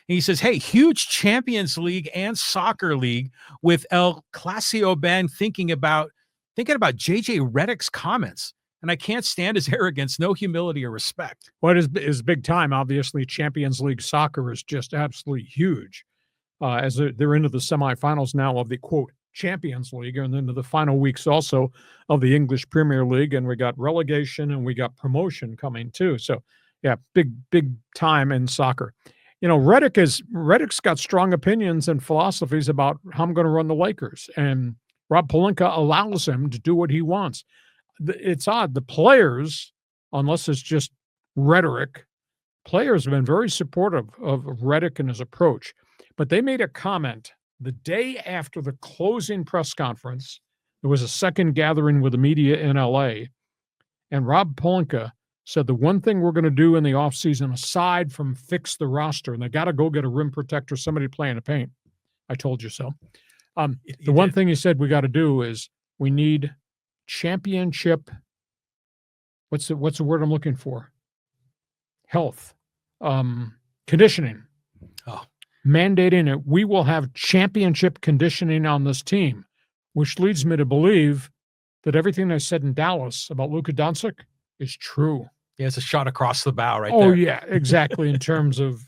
And he says, hey, huge Champions League and Soccer League with El Clasico band thinking about JJ Redick's comments. And I can't stand his arrogance, no humility or respect. What is big time? Obviously, Champions League soccer is just absolutely huge. As they're into the semifinals now of the, quote, Champions League, and into the final weeks also of the English Premier League, and we got relegation and we got promotion coming too. So, yeah, big time in soccer. You know, Redick's got strong opinions and philosophies about how I'm going to run the Lakers, and Rob Pelinka allows him to do what he wants. It's odd. The players, unless it's just rhetoric, players have been very supportive of Redick and his approach. But they made a comment the day after the closing press conference. There was a second gathering with the media in L.A., and Rob Pelinka said the one thing we're going to do in the offseason, aside from fix the roster, and they got to go get a rim protector, somebody playing the paint. I told you so. The one thing he said we got to do is we need championship. What's the word I'm looking for? Health, conditioning. Oh. Mandating it, we will have championship conditioning on this team, which leads me to believe that everything I said in Dallas about Luka Doncic is true. Yeah, it's a shot across the bow there. Oh, yeah, exactly. In terms of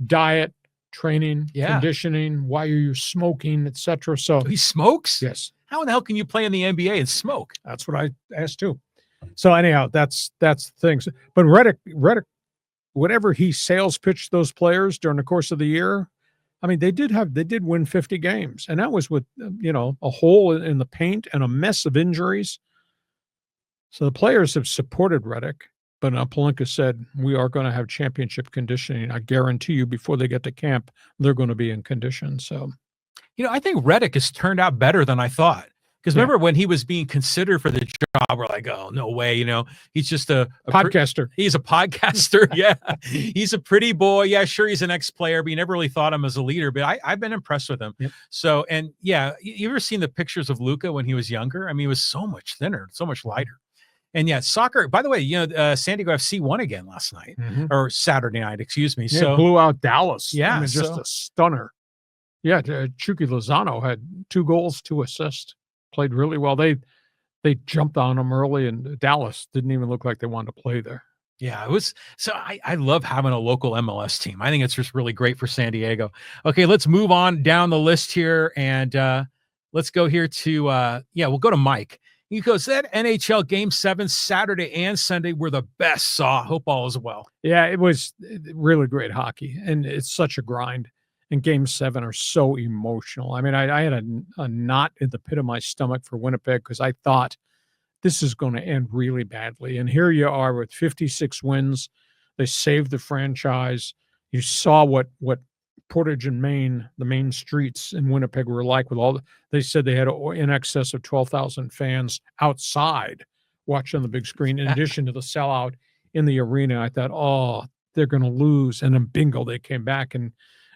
diet, training, conditioning, why are you smoking, etc. So he smokes? Yes. How in the hell can you play in the NBA and smoke? That's what I asked too. So anyhow, that's things. But Redick, whatever he sales pitched those players during the course of the year, I mean, they did win 50 games, and that was with, a hole in the paint and a mess of injuries. So the players have supported Redick, but Pelinka said, we are going to have championship conditioning. I guarantee you before they get to camp, they're going to be in condition. So, I think Redick has turned out better than I thought. Because remember when he was being considered for the job, we're like, oh, no way. He's just a podcaster. He's a podcaster. Yeah. He's a pretty boy. Yeah, sure. He's an ex-player, but you never really thought him as a leader. But I've been impressed with him. Yep. So, and yeah, you ever seen the pictures of Luka when he was younger? I mean, he was so much thinner, so much lighter. And yeah, soccer, by the way, San Diego FC won again last night or Saturday night, excuse me. Yeah, so blew out Dallas. Yeah. I mean, just a stunner. Yeah. Chucky Lozano had 2 goals, 2 assists. Played really well. They jumped on them early, and Dallas didn't even look like they wanted to play there. Yeah, it was. So I love having a local MLS team. I think it's just really great for San Diego. Okay, let's move on down the list here, and let's go here to we'll go to Mike. He goes, that NHL Game 7 Saturday and Sunday were the best. Hope all is well. Yeah, it was really great hockey, and it's such a grind. And Game 7 are so emotional. I mean, I had a knot in the pit of my stomach for Winnipeg because I thought this is going to end really badly. And here you are with 56 wins. They saved the franchise. You saw what Portage and Main, the main streets in Winnipeg were like with they said they had in excess of 12,000 fans outside watching the big screen in addition to the sellout in the arena. I thought, oh, they're going to lose. And then bingo, they came back and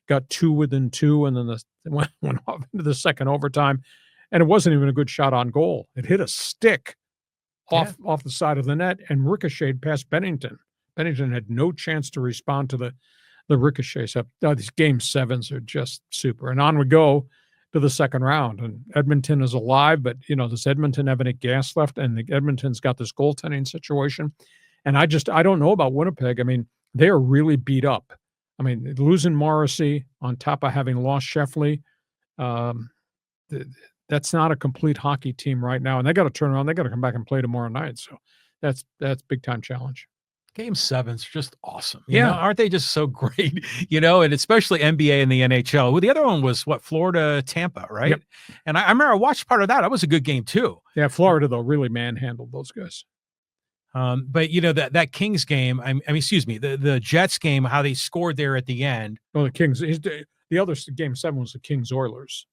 got 2 within 2, and then went off into the second overtime, and it wasn't even a good shot on goal. It hit a stick off the side of the net and ricocheted past Bennington. Bennington had no chance to respond to the ricochet. So these Game 7s are just super. And on we go to the second round, and Edmonton is alive, but does Edmonton have any gas left? And Edmonton's got this goaltending situation, and I don't know about Winnipeg. I mean, they are really beat up. I mean, losing Morrissey on top of having lost Sheffley, that's not a complete hockey team right now. And they got to turn around. They got to come back and play tomorrow night. So that's big time challenge. Game 7's just awesome. Aren't they just so great? And especially NBA and the NHL. Well, the other one was Florida, Tampa, right? Yep. And I remember I watched part of that. That was a good game too. Yeah, Florida though really manhandled those guys. But that Kings game, I mean, excuse me, the Jets game, how they scored there at the end. Oh, the Kings. The other Game 7 was the Kings Oilers.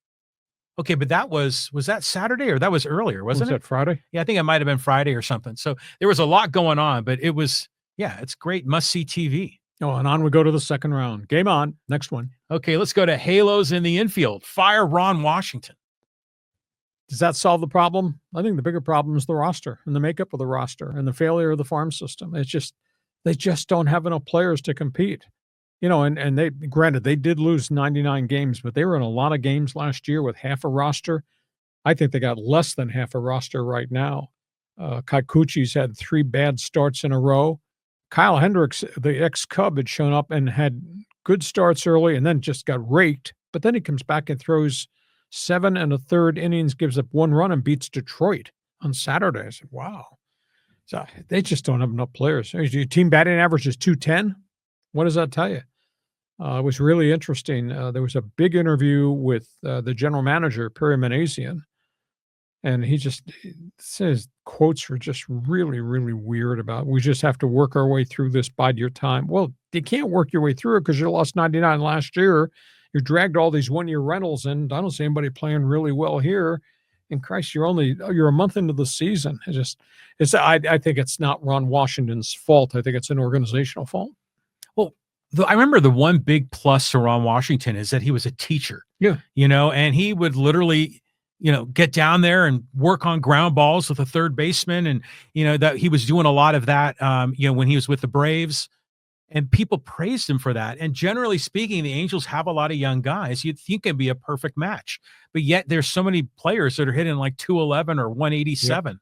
Okay, but that was that Saturday or that was earlier, wasn't it? Was that Friday? Yeah, I think it might have been Friday or something. So there was a lot going on, but it was, it's great must-see TV. Oh, and on we go to the second round. Game on. Next one. Okay, let's go to Halos in the infield. Fire Ron Washington. Does that solve the problem? I think the bigger problem is the roster and the makeup of the roster and the failure of the farm system. They just don't have enough players to compete. And they, granted, they did lose 99 games, but they were in a lot of games last year with half a roster. I think they got less than half a roster right now. Kikuchi's had 3 bad starts in a row. Kyle Hendricks, the ex-Cub, had shown up and had good starts early and then just got raked. But then he comes back and throws 7 1/3 innings, gives up 1 run, and beats Detroit on Saturday. I said, wow. So they just don't have enough players. Your team batting average is 210. What does that tell you? It was really interesting. There was a big interview with the general manager, Perry Manassian, and he just says quotes were just really, really weird about, we just have to work our way through this, bide your time. Well, you can't work your way through it because you lost 99 last year. You dragged all these one-year rentals in. I don't see anybody playing really well here. And Christ, you're a month into the season. I think it's not Ron Washington's fault. I think it's an organizational fault. Well, I remember the one big plus to Ron Washington is that he was a teacher. Yeah. And he would literally, get down there and work on ground balls with a third baseman. And, that he was doing a lot of that, when he was with the Braves. And people praised him for that. And generally speaking, the Angels have a lot of young guys. You'd think it'd be a perfect match. But yet there's so many players that are hitting like 211 or 187. Yep.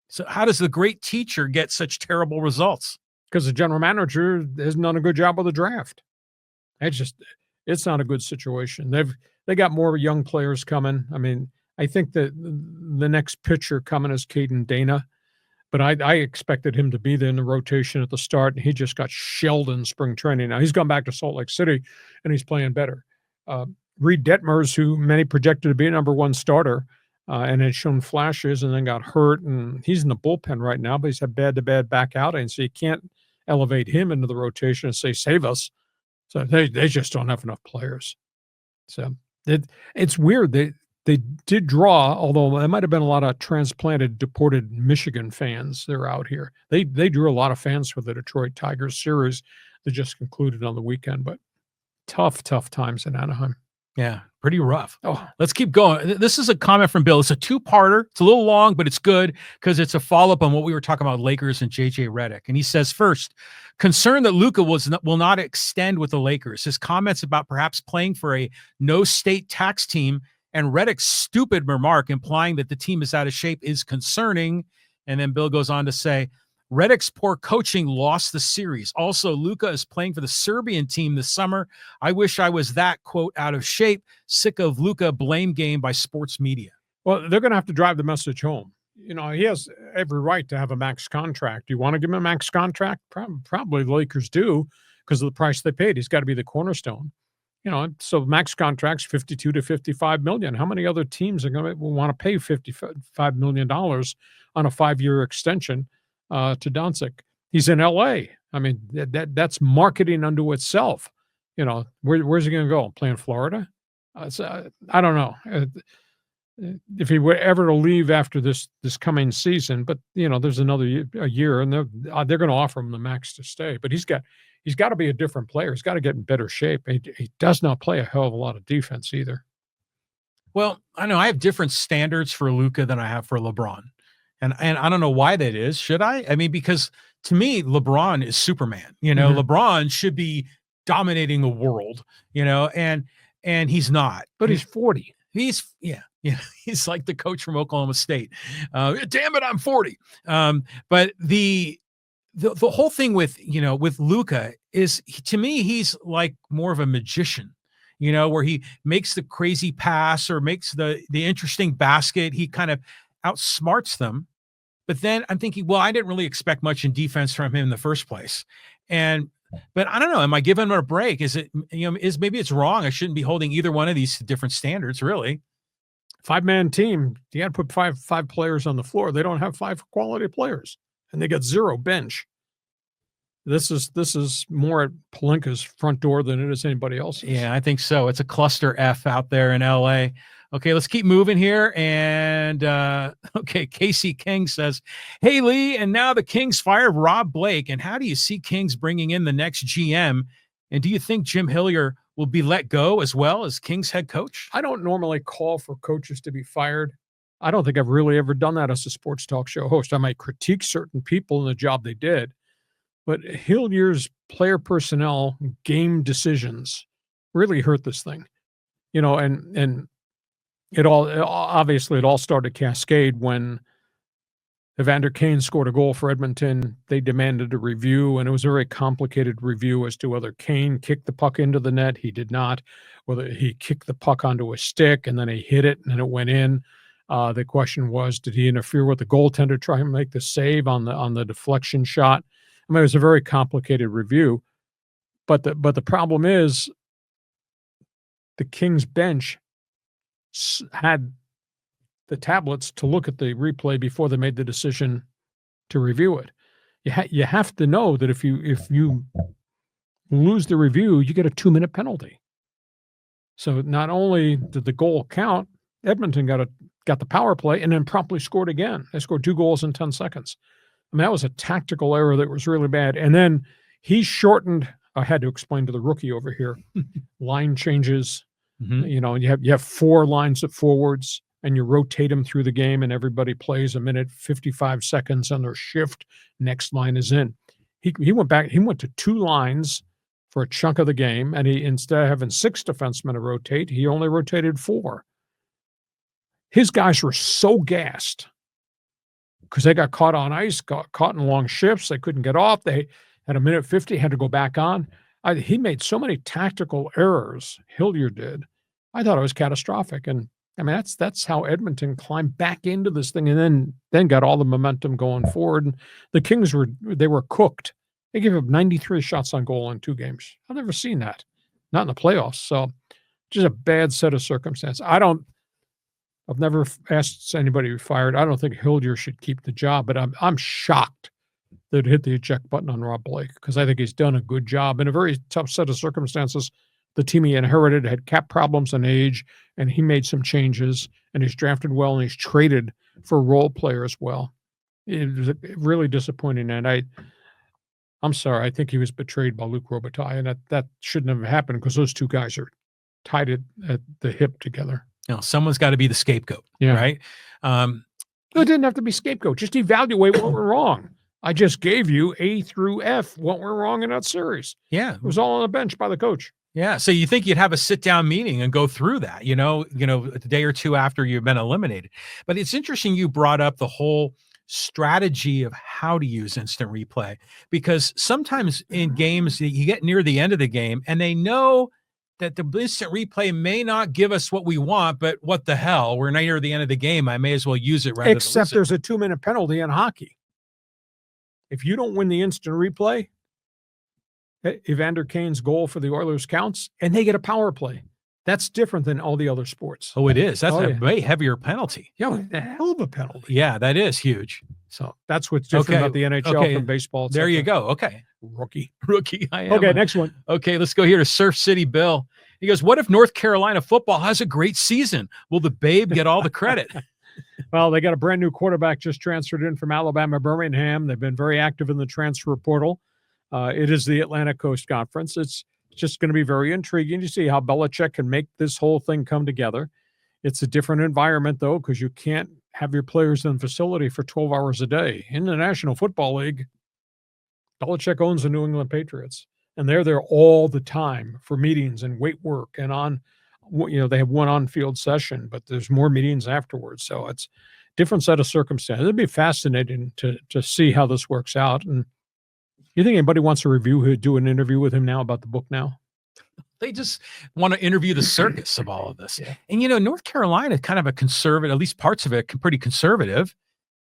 So how does the great teacher get such terrible results? Because the general manager hasn't done a good job of the draft. It's not a good situation. They got more young players coming. I mean, I think that the next pitcher coming is Caden Dana. But I expected him to be there in the rotation at the start, and he just got shelled in spring training. Now, he's gone back to Salt Lake City, and he's playing better. Reed Detmers, who many projected to be a number 1 starter, and had shown flashes and then got hurt, and he's in the bullpen right now, but he's had bad back outing, so you can't elevate him into the rotation and say, save us. So they just don't have enough players. So it's weird. They did draw, although there might have been a lot of transplanted, deported Michigan fans that are out here. They drew a lot of fans for the Detroit Tigers series that just concluded on the weekend, but tough times in Anaheim. Yeah, pretty rough. Oh, let's keep going. This is a comment from Bill. It's a 2-parter. It's a little long, but it's good because it's a follow-up on what we were talking about, Lakers and JJ Redick. And he says, first, concerned that Luka will not extend with the Lakers. His comments about perhaps playing for a no-state tax team and Redick's stupid remark implying that the team is out of shape is concerning. And then Bill goes on to say, Redick's poor coaching lost the series. Also, Luka is playing for the Serbian team this summer. I wish I was that, quote, out of shape. Sick of Luka blame game by sports media. Well, they're going to have to drive the message home. He has every right to have a max contract. Do you want to give him a max contract? Probably the Lakers do because of the price they paid. He's got to be the cornerstone. So max contracts, $52 to $55 million. How many other teams are going to want to pay $55 million on a 5-year extension to Doncic? He's in LA. I mean, that's marketing unto itself. Where's he going to go? Play in Florida? I don't know if he were ever to leave after this coming season. But there's another year, and they're going to offer him the max to stay. But he's got to be a different player. He's got to get in better shape. He does not play a hell of a lot of defense either. Well, I know I have different standards for Luka than I have for LeBron. And I don't know why that is. Should I? I mean, because to me, LeBron is Superman. LeBron should be dominating the world, and he's not. But he's 40. He's like the coach from Oklahoma State. Damn it, I'm 40. But the whole thing with Luka is, to me, he's like more of a magician, where he makes the crazy pass or makes the interesting basket. He kind of outsmarts them. But then I'm thinking, well, I didn't really expect much in defense from him in the first place. But I don't know. Am I giving him a break? Is it, maybe it's wrong. I shouldn't be holding either one of these to different standards, really. 5-man team. You got to put five players on the floor. They don't have 5 quality players, and they got 0 bench. This is more at Pelinka's front door than it is anybody else's. Yeah, I think so. It's a cluster F out there in LA. Okay, let's keep moving here. And Casey King says, hey, Lee, and now the Kings fired Rob Blake. And how do you see Kings bringing in the next GM? And do you think Jim Hillier will be let go as well as Kings head coach? I don't normally call for coaches to be fired. I don't think I've really ever done that as a sports talk show host. I might critique certain people in the job they did. But Hillier's player personnel, game decisions really hurt this thing. And it all started cascade when Evander Kane scored a goal for Edmonton. They demanded a review, and it was a very complicated review as to whether Kane kicked the puck into the net. He did not. Whether he kicked the puck onto a stick and then he hit it and then it went in. The question was, did he interfere with the goaltender trying to make the save on the deflection shot? I mean, it was a very complicated review. But the problem is the Kings bench had the tablets to look at the replay before they made the decision to review it. You have to know that if you lose the review, you get a 2-minute penalty. So not only did the goal count, Edmonton got the power play and then promptly scored again. They scored 2 goals in 10 seconds. I mean, that was a tactical error that was really bad. And then he shortened. I had to explain to the rookie over here, line changes. Mm-hmm. You have 4 lines of forwards, and you rotate them through the game, and everybody plays a minute, 55 seconds on their shift. Next line is in. He went back. He went to 2 lines for a chunk of the game, and he, instead of having 6 defensemen to rotate, he only rotated 4. His guys were so gassed because they got caught on ice, got caught in long shifts. They couldn't get off. They had a minute 50, had to go back on. He made so many tactical errors, Hilliard did. I thought it was catastrophic. And I mean, that's how Edmonton climbed back into this thing and then got all the momentum going forward. And the Kings were cooked. They gave up 93 shots on goal in 2 games. I've never seen that. Not in the playoffs. So just a bad set of circumstances. I've never asked anybody to be fired. I don't think Hilliard should keep the job, but I'm shocked that it hit the eject button on Rob Blake because I think he's done a good job in a very tough set of circumstances. The team he inherited had cap problems and age, and he made some changes, and he's drafted well, and he's traded for role players well. It was really disappointing, and I'm sorry. I think he was betrayed by Luc Robitaille, and that shouldn't have happened because those 2 guys are tied at the hip together. Someone's got to be the scapegoat, right? It didn't have to be scapegoat. Just evaluate what went wrong. I just gave you A through F what went wrong in that series. Yeah. It was all on the bench by the coach. Yeah. So you think you'd have a sit-down meeting and go through that, a day or 2 after you've been eliminated. But it's interesting you brought up the whole strategy of how to use instant replay, because sometimes in games you get near the end of the game and they know that the instant replay may not give us what we want, but what the hell? We're near the end of the game. I may as well use it rather Except there's a 2-minute penalty in hockey. If you don't win the instant replay, Evander Kane's goal for the Oilers counts, and they get a power play. That's different than all the other sports. Oh, it is. That's a way heavier penaly. Yeah, a hell of a penalty. Yeah, that is huge. So that's what's different about the NHL from baseball. There you go. Okay. Rookie. I am. Okay, next one. Okay, let's go here to Surf City Bill. He goes, what if North Carolina football has a great season? Will the Babe get all the credit? Well, they got a brand new quarterback just transferred in from Alabama, Birmingham. They've been very active in the transfer portal. It is the Atlantic Coast Conference. It's just going to be very intriguing to see how Belichick can make this whole thing come together. It's a different environment, though, because you can't have your players in the facility for 12 hours a day. In the National Football League, Belichick owns the New England Patriots, and they're there all the time for meetings and weight work and on. They have one on-field session, but there's more meetings afterwards. So it's a different set of circumstances. It'd be fascinating to see how this works out. And you think anybody wants to do an interview with him now about the book now? They just want to interview the circus of all of this. Yeah. And, North Carolina is kind of a conservative, at least parts of it, pretty conservative.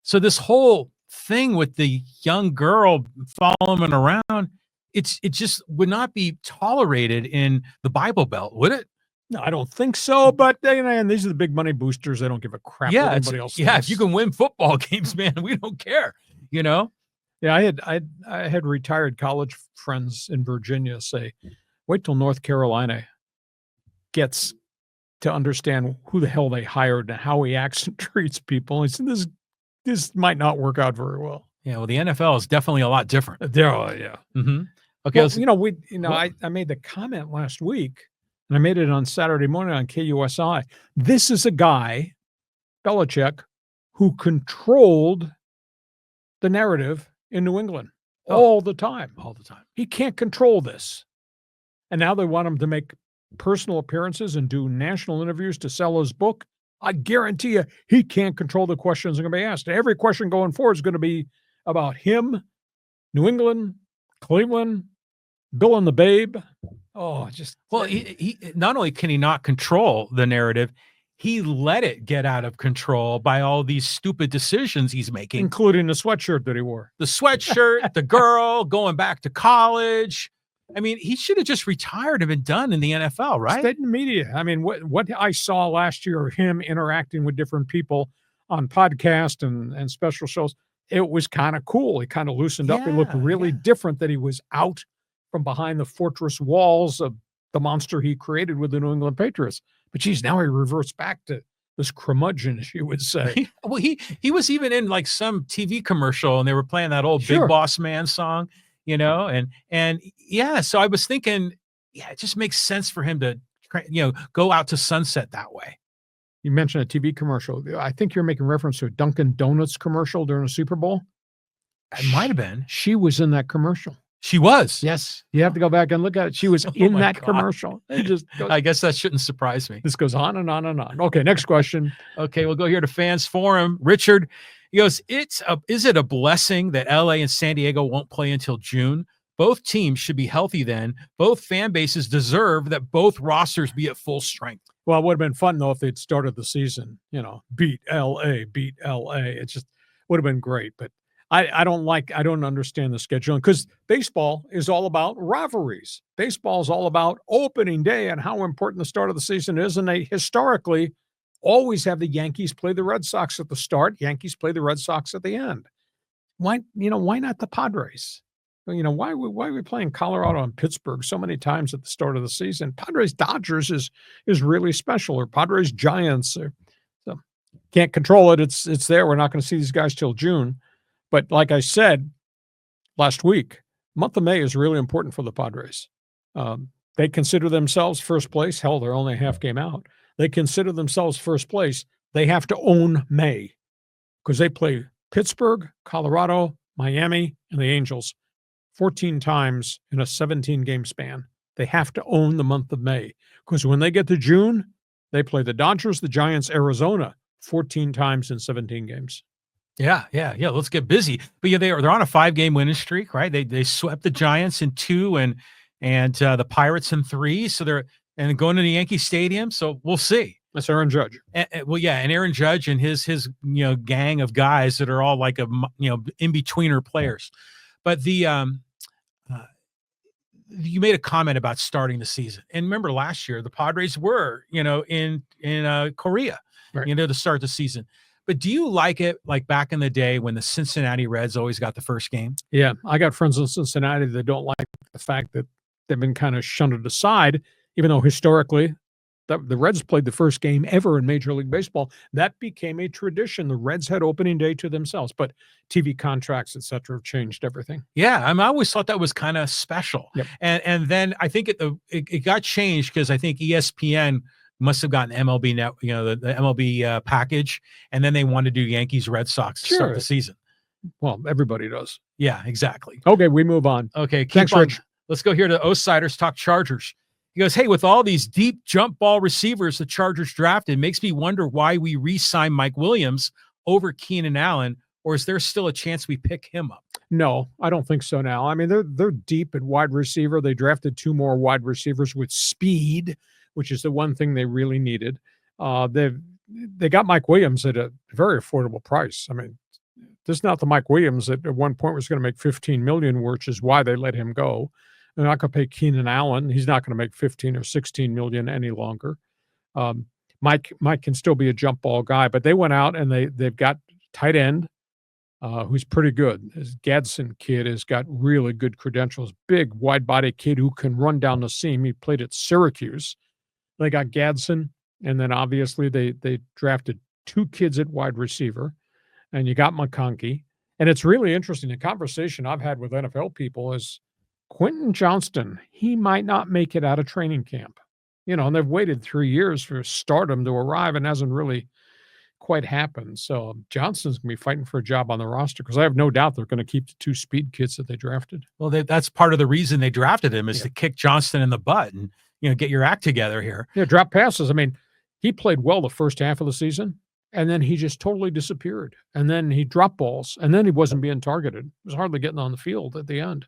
So this whole thing with the young girl following him around, it just would not be tolerated in the Bible Belt, would it? No, I don't think so. But and these are the big money boosters. They don't give a crap what anybody else thinks. Yeah, if you can win football games, man, we don't care. Yeah, I had retired college friends in Virginia say, wait till North Carolina gets to understand who the hell they hired and how he acts and treats people. And I said, this might not work out very well. Yeah, well, the NFL is definitely a lot different. Yeah. Mm-hmm. Okay. Well, I made the comment last week, and I made it on Saturday morning on KUSI. This is a guy, Belichick, who controlled the narrative in New England. all the time. All the time. He can't control this. And now they want him to make personal appearances and do national interviews to sell his book. I guarantee you, he can't control the questions that are going to be asked. Every question going forward is going to be about him, New England, Cleveland, Bill and the Babe. Oh, just well, he not only can he not control the narrative, he let it get out of control by all these stupid decisions he's making, including the sweatshirt that he wore. The sweatshirt, the girl, going back to college. I mean, he should have just retired and been done in the NFL, right? Stayed in the media. I mean, what I saw last year of him interacting with different people on podcasts and special shows, it was kind of cool. He kind of loosened up. He looked really different, that he was out from behind the fortress walls of the monster he created with the New England Patriots. But geez, now he reverts back to this curmudgeon, as you would say. Well, he was even in like some TV commercial, and they were playing that old Big Boss Man song, you know, and yeah. So I was thinking, yeah, it just makes sense for him to, go out to sunset that way. You mentioned a TV commercial. I think you're making reference to a Dunkin' Donuts commercial during the Super Bowl. It might have been. She was in that commercial. She was. Yes. You have to go back and look at it. She was in that commercial. It just goes, I guess that shouldn't surprise me. This goes on and on and on. Okay, next question. Okay, we'll go here to Fans Forum. Richard, he goes, is it a blessing that LA and San Diego won't play until June? Both teams should be healthy then. Both fan bases deserve that both rosters be at full strength. Well, it would have been fun, though, if they'd started the season, beat LA. It just would have been great. But I don't understand the scheduling, because baseball is all about rivalries. Baseball is all about opening day and how important the start of the season is. And they historically always have the Yankees play the Red Sox at the start. Yankees play the Red Sox at the end. Why not the Padres? Why are we playing Colorado and Pittsburgh so many times at the start of the season? Padres Dodgers is really special, or Padres Giants. So can't control it. It's there. We're not going to see these guys till June. But like I said last week, month of May is really important for the Padres. They consider themselves first place. Hell, they're only a half game out. They consider themselves first place. They have to own May, because they play Pittsburgh, Colorado, Miami, and the Angels 14 times in a 17-game span. They have to own the month of May, because when they get to June, they play the Dodgers, the Giants, Arizona 14 times in 17 games. Yeah. Let's get busy. But yeah, they're on a 5-game winning streak, right? They swept the Giants in 2 and the Pirates in 3. So they're going to the Yankee Stadium. So we'll see. That's Aaron Judge. And Aaron Judge and his gang of guys that are all like in-betweener players. But you made a comment about starting the season, and remember last year the Padres were in Korea, right, to start the season. But do you like it like back in the day when the Cincinnati Reds always got the first game? Yeah, I got friends in Cincinnati that don't like the fact that they've been kind of shunted aside, even though historically the Reds played the first game ever in Major League Baseball. That became a tradition. The Reds had opening day to themselves, but TV contracts, et cetera, have changed everything. Yeah, I always thought that was kind of special. Yep. And then I think it got changed because I think ESPN must have gotten MLB net, the MLB package, and then they wanted to do Yankees Red Sox to start the season. Well, everybody does. Yeah, exactly. Okay, we move on. Okay, thanks, Rich. Let's go here to Osiders Talk Chargers. He goes, hey, with all these deep jump ball receivers the Chargers drafted, makes me wonder why we re-sign Mike Williams over Keenan Allen, or is there still a chance we pick him up? No, I don't think so now. I mean, they're deep at wide receiver. They drafted 2 more wide receivers with speed, which is the one thing they really needed. They got Mike Williams at a very affordable price. I mean, this is not the Mike Williams that at one point was going to make $15 million, which is why they let him go. They're not going to pay Keenan Allen. He's not going to make $15 or $16 million any longer. Mike can still be a jump ball guy, but they went out and they've got tight end who's pretty good. This Gadsden kid has got really good credentials. Big wide body kid who can run down the seam. He played at Syracuse. They got Gadsden, and then obviously they drafted 2 kids at wide receiver, and you got McConkey. And it's really interesting. The conversation I've had with NFL people is Quentin Johnston, he might not make it out of training camp. And they've waited 3 years for stardom to arrive and hasn't really quite happen. So Johnston's going to be fighting for a job on the roster because I have no doubt they're going to keep the 2 speed kids that they drafted. Well, that's part of the reason they drafted him is Yeah. to kick Johnston in the butt and, get your act together here. Yeah, drop passes. I mean, he played well the first half of the season, and then he just totally disappeared. And then he dropped balls, and then he wasn't being targeted. He was hardly getting on the field at the end.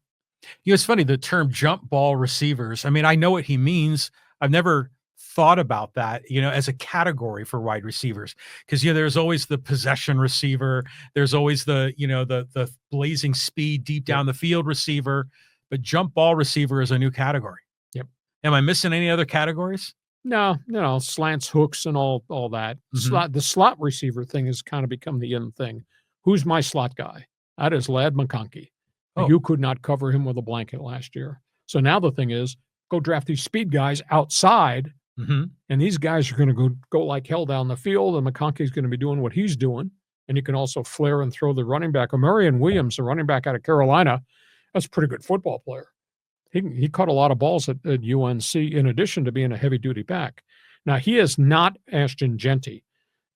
It's funny, the term jump ball receivers. I mean, I know what he means. I've never thought about that, as a category for wide receivers. Because, there's always the possession receiver. There's always the blazing speed deep down the field receiver. But jump ball receiver is a new category. Yep. Am I missing any other categories? No, slants, hooks, and all that. Mhm. The slot receiver thing has kind of become the in thing. Who's my slot guy? That is Lad McConkey. Oh. You could not cover him with a blanket last year. So now the thing is, go draft these speed guys outside, Mhm. and these guys are going to go like hell down the field, and McConkey's going to be doing what he's doing. And you can also flare and throw the running back. Marion Williams, the running back out of Carolina, that's a pretty good football player. He caught a lot of balls at UNC in addition to being a heavy-duty back. Now, he is not Ashton Genty.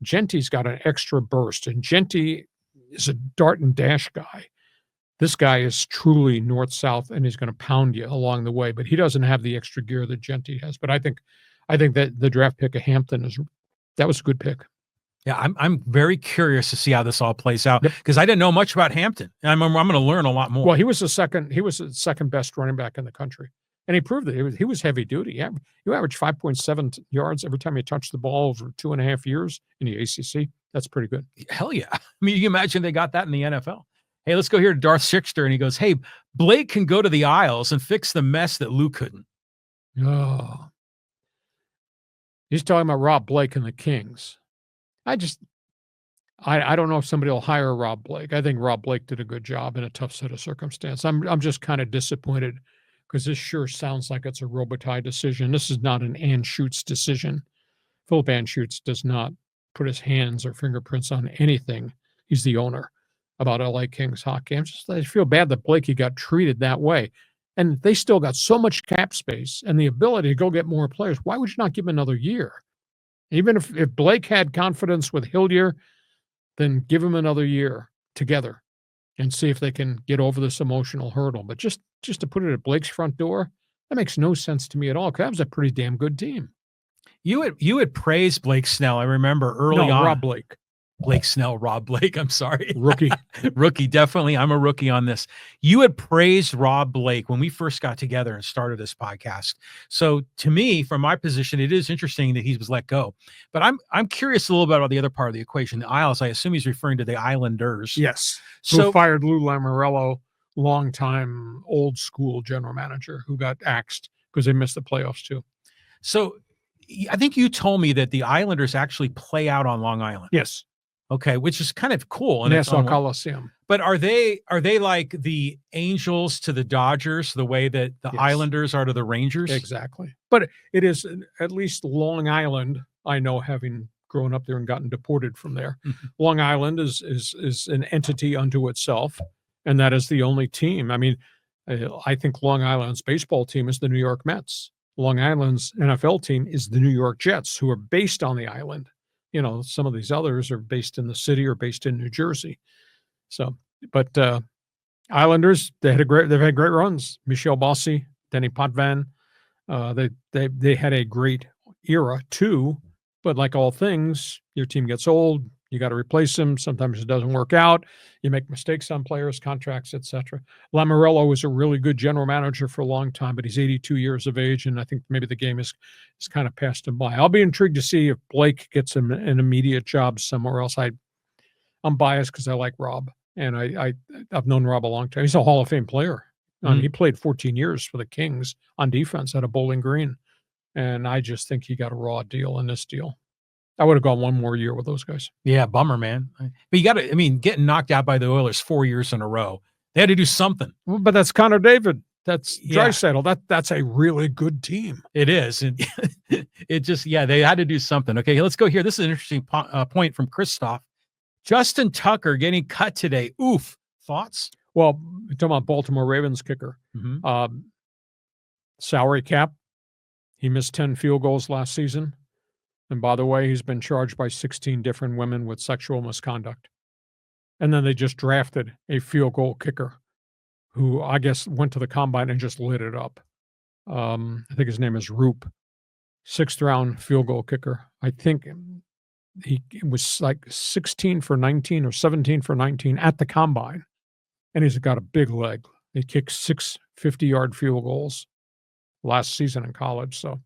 Genty's got an extra burst, and Genty is a dart and dash guy. This guy is truly north-south, and he's going to pound you along the way, but he doesn't have the extra gear that Genty has. But I think that the draft pick of Hampton that was a good pick. Yeah, I'm very curious to see how this all plays out Yep. because I didn't know much about Hampton. I'm going to learn a lot more. Well, he was the second best running back in the country, and he proved it. He was heavy duty. You average 5.7 yards every time you touch the ball over 2.5 years in the ACC. That's pretty good. Hell yeah. I mean, you can imagine they got that in the NFL. Hey, let's go here to Darth Schickster, and he goes, hey, Blake can go to the Isles and fix the mess that Lou couldn't. Oh. He's talking about Rob Blake and the Kings. I don't know if somebody will hire Rob Blake. I think Rob Blake did a good job in a tough set of circumstances. I'm just kind of disappointed because this sure sounds like it's a Robitaille decision. This is not an Anschutz decision. Philip Anschutz does not put his hands or fingerprints on anything. He's the owner about LA Kings hockey. I feel bad that Blakey got treated that way. And they still got so much cap space and the ability to go get more players. Why would you not give him another year? Even if Blake had confidence with Hillier, then give him another year together and see if they can get over this emotional hurdle. But just to put it at Blake's front door, that makes no sense to me at all. Because that was a pretty damn good team. You had praised Blake Snell. I remember early on. Rob Blake. Blake Snell, Rob Blake. I'm sorry. Rookie. Rookie, definitely. I'm a rookie on this. You had praised Rob Blake when we first got together and started this podcast. So to me, from my position, it is interesting that he was let go. But I'm curious a little bit about the other part of the equation, the Isles. I assume he's referring to the Islanders. Yes. So who fired Lou Lamoriello, longtime old school general manager who got axed because they missed the playoffs too. So I think you told me that the Islanders actually play out on Long Island. Yes. Okay, which is kind of cool. Nassau Coliseum. But are they like the Angels to the Dodgers, the way that the Islanders are to the Rangers? Exactly. But it is at least Long Island. I know, having grown up there and gotten deported from there. Mm-hmm. Long Island is an entity unto itself, and that is the only team. I mean, I think Long Island's baseball team is the New York Mets. Long Island's NFL team is the New York Jets, who are based on the island. Some of these others are based in the city or based in New Jersey. So, but Islanders, they've had great runs. Michel Bossy, Denny Potvin, they had a great era too. But like all things, your team gets old. You got to replace them. Sometimes it doesn't work out. You make mistakes on players, contracts, etc. Lamoriello was a really good general manager for a long time, but he's 82 years of age, and I think maybe the game is kind of passed him by. I'll be intrigued to see if Blake gets him an immediate job somewhere else. I'm biased because I like Rob, and I've known Rob a long time. He's a Hall of Fame player. He played 14 years for the Kings on defense out of Bowling Green, and I just think he got a raw deal in this deal. I would have gone one more year with those guys. Yeah, bummer, man. But you got to, getting knocked out by the Oilers 4 years in a row, they had to do something. Well, but that's Connor David. That's Draisaitl. That's a really good team. It is. And it just, they had to do something. Okay, let's go here. This is an interesting point from Christoph. Justin Tucker getting cut today. Oof. Thoughts? Well, you're talking about Baltimore Ravens kicker. Mm-hmm. Salary cap. He missed 10 field goals last season. And by the way, he's been charged by 16 different women with sexual misconduct. And then they just drafted a field goal kicker who I guess went to the combine and just lit it up. I think his name is Roop, 6th round field goal kicker. I think he was like 16 for 19 or 17 for 19 at the combine. And he's got a big leg. He kicked 6 50-yard field goals last season in college. So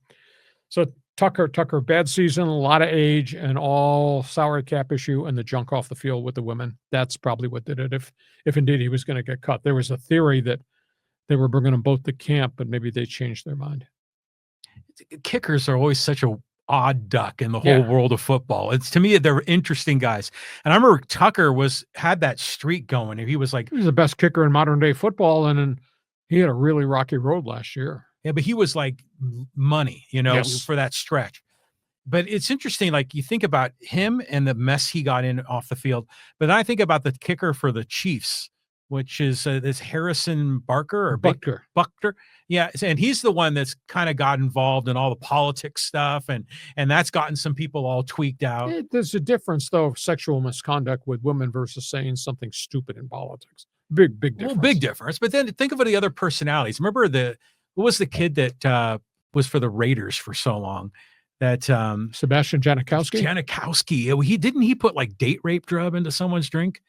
Tucker, bad season, a lot of age, and all salary cap issue and the junk off the field with the women. That's probably what did it. If indeed he was going to get cut, there was a theory that they were bringing them both to camp, but maybe they changed their mind. Kickers are always such a odd duck in the whole world of football. It's, to me, they're interesting guys. And I remember Tucker had that streak going. He was the best kicker in modern day football, and he had a really rocky road last year. Yeah, but he was like money, for that stretch. But it's interesting, like you think about him and the mess he got in off the field. But then I think about the kicker for the Chiefs, which is this Harrison Barker or Buckner. Yeah, and he's the one that's kind of got involved in all the politics stuff, and that's gotten some people all tweaked out. There's a difference, though, of sexual misconduct with women versus saying something stupid in politics. Big difference. Well, big difference. But then think of the other personalities. Remember what was the kid that was for the Raiders for so long? That Sebastian Janikowski. He put like date rape drug into someone's drink.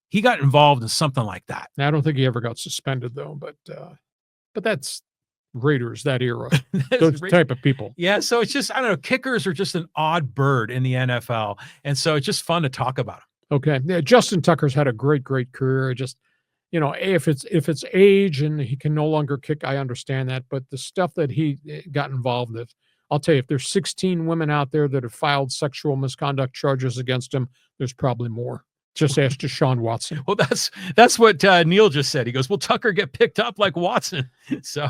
He got involved in something like that. I don't think he ever got suspended though, but that's Raiders, that era, those type of people. Yeah, so it's just, I don't know, kickers are just an odd bird in the NFL, and so it's just fun to talk about them. Okay, yeah, Justin Tucker's had a great career. Just, if it's age and he can no longer kick, I understand that, but the stuff that he got involved with, I'll tell you, if there's 16 women out there that have filed sexual misconduct charges against him, there's probably more. Just ask Deshaun Watson. Well, that's what Neil just said. He goes, "Will Tucker get picked up like Watson?" So,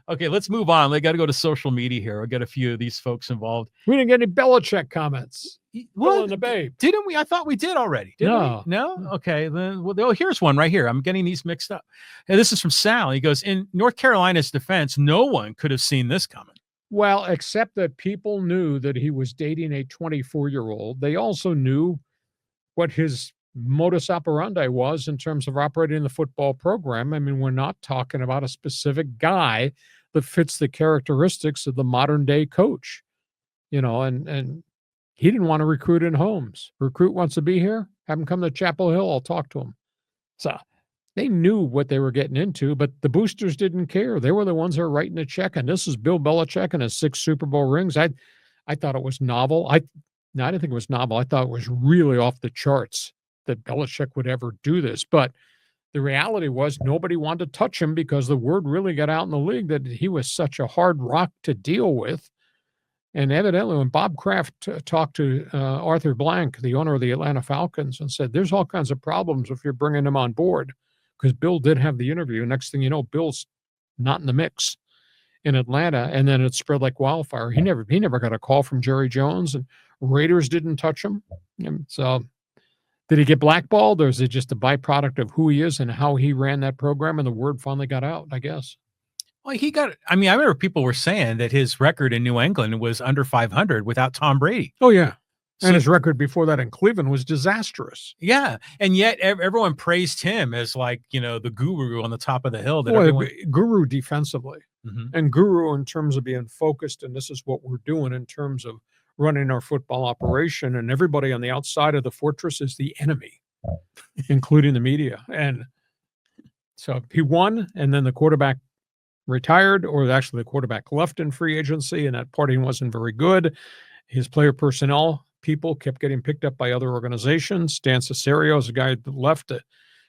okay, let's move on. We got to go to social media here. I'll get a few of these folks involved. We didn't get any Belichick comments. The Babe. Didn't we? I thought we did already. No. We? No? Okay. Then, here's one right here. I'm getting these mixed up. And this is from Sal. He goes, in North Carolina's defense, no one could have seen this coming. Well, except that people knew that he was dating a 24-year-old. They also knew what his modus operandi was in terms of operating the football program. I mean, we're not talking about a specific guy that fits the characteristics of the modern day coach, and he didn't want to recruit in homes. Recruit wants to be here, have him come to Chapel Hill, I'll talk to him. So they knew what they were getting into, but the boosters didn't care. They were the ones that were writing the check, and this is Bill Belichick and his 6 Super Bowl rings. I thought it was novel. I didn't think it was novel. I thought it was really off the charts that Belichick would ever do this. But the reality was nobody wanted to touch him because the word really got out in the league that he was such a hard rock to deal with. And evidently, when Bob Kraft talked to Arthur Blank, the owner of the Atlanta Falcons, and said, there's all kinds of problems if you're bringing him on board, because Bill did have the interview. Next thing you know, Bill's not in the mix in Atlanta. And then it spread like wildfire. He never got a call from Jerry Jones, and Raiders didn't touch him. And so did he get blackballed, or is it just a byproduct of who he is and how he ran that program, and the word finally got out, I guess? Well, I remember people were saying that his record in New England was under 500 without Tom Brady. Oh, yeah. And his record before that in Cleveland was disastrous. Yeah. And yet everyone praised him as like, the guru on the top of the hill. Guru defensively, and guru in terms of being focused. And this is what we're doing in terms of running our football operation. And everybody on the outside of the fortress is the enemy, including the media. And so he won, and then the quarterback retired, or actually the quarterback left in free agency, and that party wasn't very good. His player personnel people kept getting picked up by other organizations. Dan Cesario is a guy that left.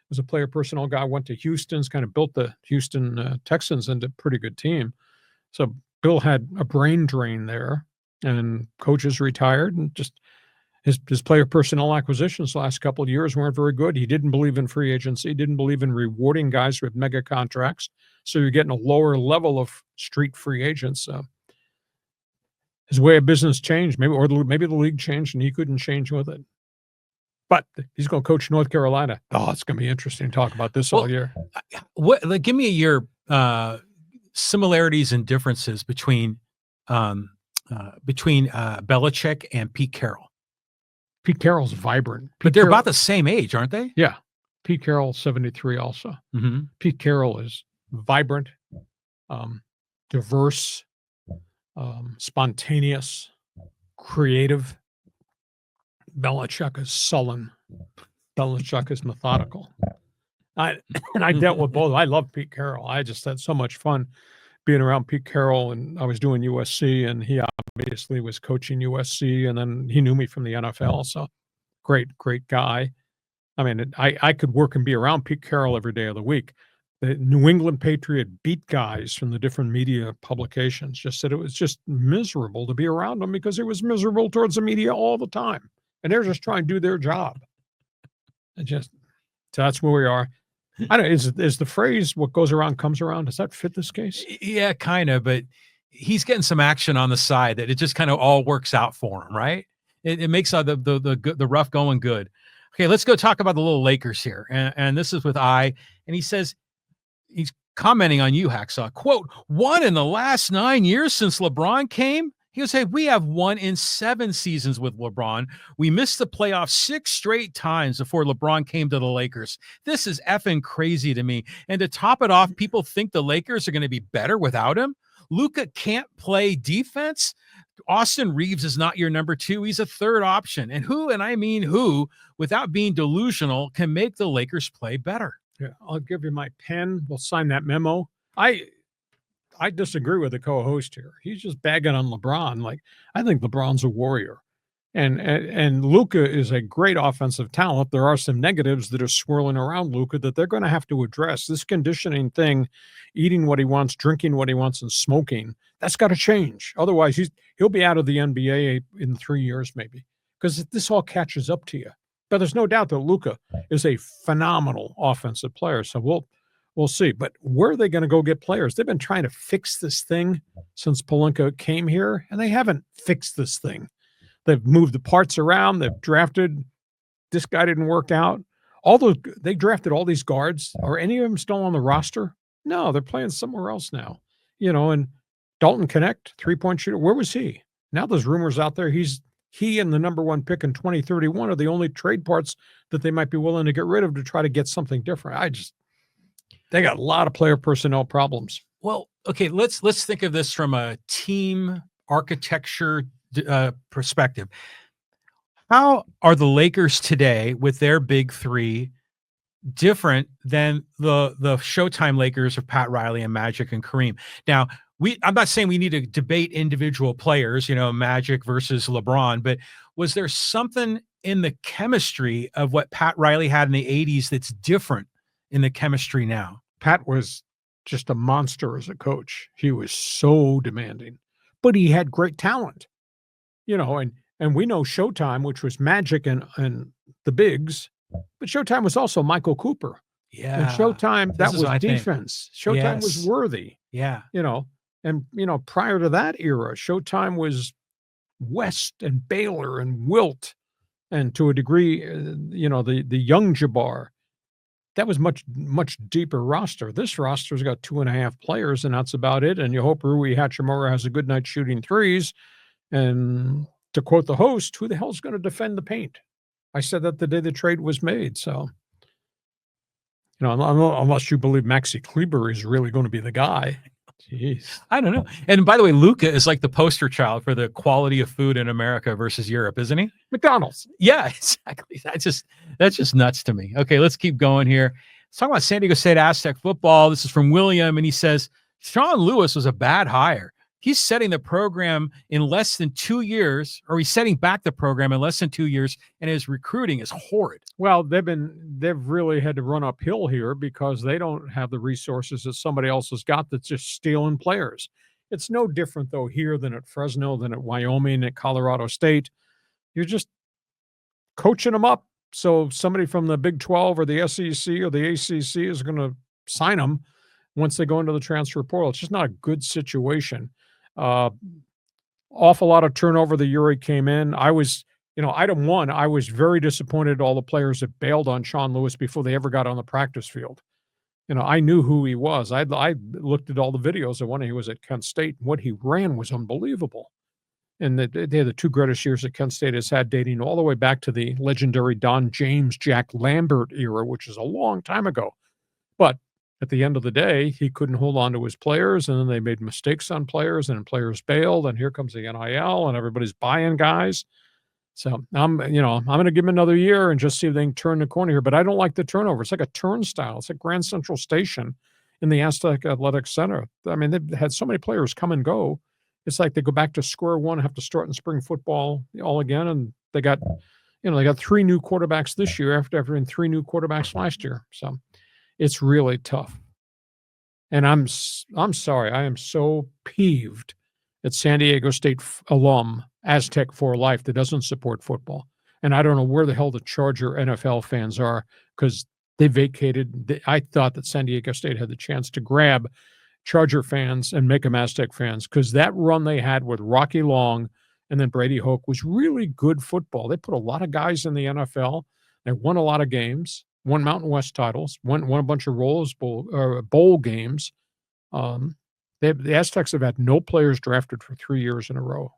Was a player personnel guy, went to Houston's, kind of built the Houston Texans into a pretty good team. So Bill had a brain drain there, and coaches retired, and just his player personnel acquisitions the last couple of years weren't very good. He didn't believe in free agency, didn't believe in rewarding guys with mega contracts. So you're getting a lower level of street free agents. His way of business changed, maybe the league changed, and he couldn't change with it. But he's going to coach North Carolina. Oh, it's going to be interesting to talk about this all year. Give me your similarities and differences between between Belichick and Pete Carroll. Pete Carroll's vibrant. But they're about the same age, aren't they? Yeah. Pete Carroll, 73 also. Mm-hmm. Pete Carroll is vibrant, diverse, spontaneous, creative. Belichick is sullen. Belichick is methodical. I dealt with both. I love Pete Carroll. I just had so much fun being around Pete Carroll, and I was doing USC, and he obviously was coaching USC, and then he knew me from the NFL. So great guy. I mean, I could work and be around Pete Carroll every day of the week. The New England Patriot beat guys from the different media publications just said it was just miserable to be around him because it was miserable towards the media all the time. And they're just trying to do their job. And so that's where we are. I don't know, is the phrase "what goes around comes around"? Does that fit this case? Yeah, kind of, but he's getting some action on the side that it just kind of all works out for him, right? It makes the rough going good. Okay, let's go talk about the little Lakers here. And this is with and he says, he's commenting on you, Hacksaw. Quote, "One in the last 9 years since LeBron came?" He would say, "We have won in 7 seasons with LeBron. We missed the playoffs 6 straight times before LeBron came to the Lakers. This is effing crazy to me. And to top it off, people think the Lakers are going to be better without him. Luka can't play defense. Austin Reeves is not your number 2. He's a third option. And who, and I mean who, without being delusional, can make the Lakers play better?" Yeah, I'll give you my pen. We'll sign that memo. I disagree with the co-host here. He's just bagging on LeBron. Like, I think LeBron's a warrior. And Luka is a great offensive talent. There are some negatives that are swirling around Luka that they're going to have to address. This conditioning thing, eating what he wants, drinking what he wants, and smoking, that's got to change. Otherwise, he'll be out of the NBA in 3 years maybe, because this all catches up to you. But there's no doubt that Luka is a phenomenal offensive player. So we'll see. But where are they going to go get players? They've been trying to fix this thing since Pelinka came here, and they haven't fixed this thing. They've moved the parts around. They've drafted. This guy didn't work out. They drafted all these guards. Are any of them still on the roster? No, they're playing somewhere else now. And Dalton Connect, 3-point shooter. Where was he? Now there's rumors out there he and the number 1 pick in 2031 are the only trade parts that they might be willing to get rid of to try to get something different. They got a lot of player personnel problems. Well, okay, let's think of this from a team architecture perspective. How are the Lakers today with their big 3 different than the Showtime Lakers of Pat Riley and Magic and Kareem? Now, I'm not saying we need to debate individual players, Magic versus LeBron, but was there something in the chemistry of what Pat Riley had in the 80s that's different in the chemistry now? Pat was just a monster as a coach. He was so demanding, but he had great talent, and we know Showtime, which was Magic and the bigs, but Showtime was also Michael Cooper. Yeah. And Showtime, that was defense. Showtime was worthy. Yeah. And prior to that era, Showtime was West and Baylor and Wilt, and to a degree, the young Jabbar. That was much deeper roster. This roster's got 2.5 players, and that's about it. And you hope Rui Hachimura has a good night shooting threes. And to quote the host, who the hell's going to defend the paint? I said that the day the trade was made. So, unless you believe Maxi Kleber is really going to be the guy. Jeez. I don't know. And by the way, Luka is like the poster child for the quality of food in America versus Europe, isn't he? McDonald's. Yeah, exactly. That's just nuts to me. Okay, let's keep going here. Let's talk about San Diego State Aztec football. This is from William, and he says, Sean Lewis was a bad hire. He's setting the program in less than 2 years, or he's setting back the program in less than 2 years, and his recruiting is horrid. Well, they've really had to run uphill here because they don't have the resources that somebody else has got that's just stealing players. It's no different, though, here than at Fresno, than at Wyoming, at Colorado State. You're just coaching them up so somebody from the Big 12 or the SEC or the ACC is going to sign them once they go into the transfer portal. It's just not a good situation. Awful lot of turnover the year he came in. I was, item 1, I was very disappointed all the players that bailed on Sean Lewis before they ever got on the practice field. I knew who he was. I looked at all the videos of when he was at Kent State. What he ran was unbelievable. And they had the two greatest years that Kent State has had, dating all the way back to the legendary Don James, Jack Lambert era, which is a long time ago. But at the end of the day, he couldn't hold on to his players, and then they made mistakes on players, and players bailed, and here comes the NIL, and everybody's buying guys. So I'm going to give him another year and just see if they can turn the corner here. But I don't like the turnover. It's like a turnstile. It's like Grand Central Station in the Aztec Athletic Center. I mean, they've had so many players come and go. It's like they go back to square one, have to start in spring football all again. And they got 3 new quarterbacks this year after having 3 new quarterbacks last year. So it's really tough. And I'm sorry. I am so peeved at San Diego State alum Aztec for Life that doesn't support football. And I don't know where the hell the Charger NFL fans are, because they vacated. I thought that San Diego State had the chance to grab Charger fans and make them Aztec fans, because that run they had with Rocky Long and then Brady Hoke was really good football. They put a lot of guys in the NFL. They won a lot of games, won Mountain West titles, won a bunch of bowl games. The Aztecs have had no players drafted for 3 years in a row.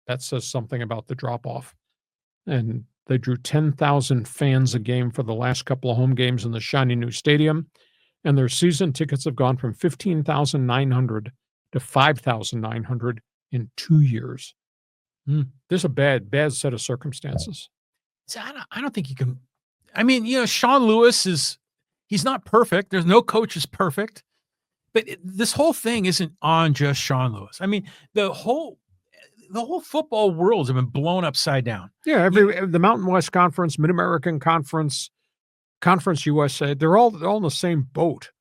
That says something about the drop-off. And they drew 10,000 fans a game for the last couple of home games in the shiny new stadium. And their season tickets have gone from 15,900 to 5,900 in 2 years. This is a bad set of circumstances. So I don't think you can. I mean, Sean Lewis he's not perfect. There's no coach is perfect. But this whole thing isn't on just Sean Lewis. I mean, the whole football world has been blown upside down. Yeah, the Mountain West Conference, Mid-American Conference, Conference USA, they're all in the same boat.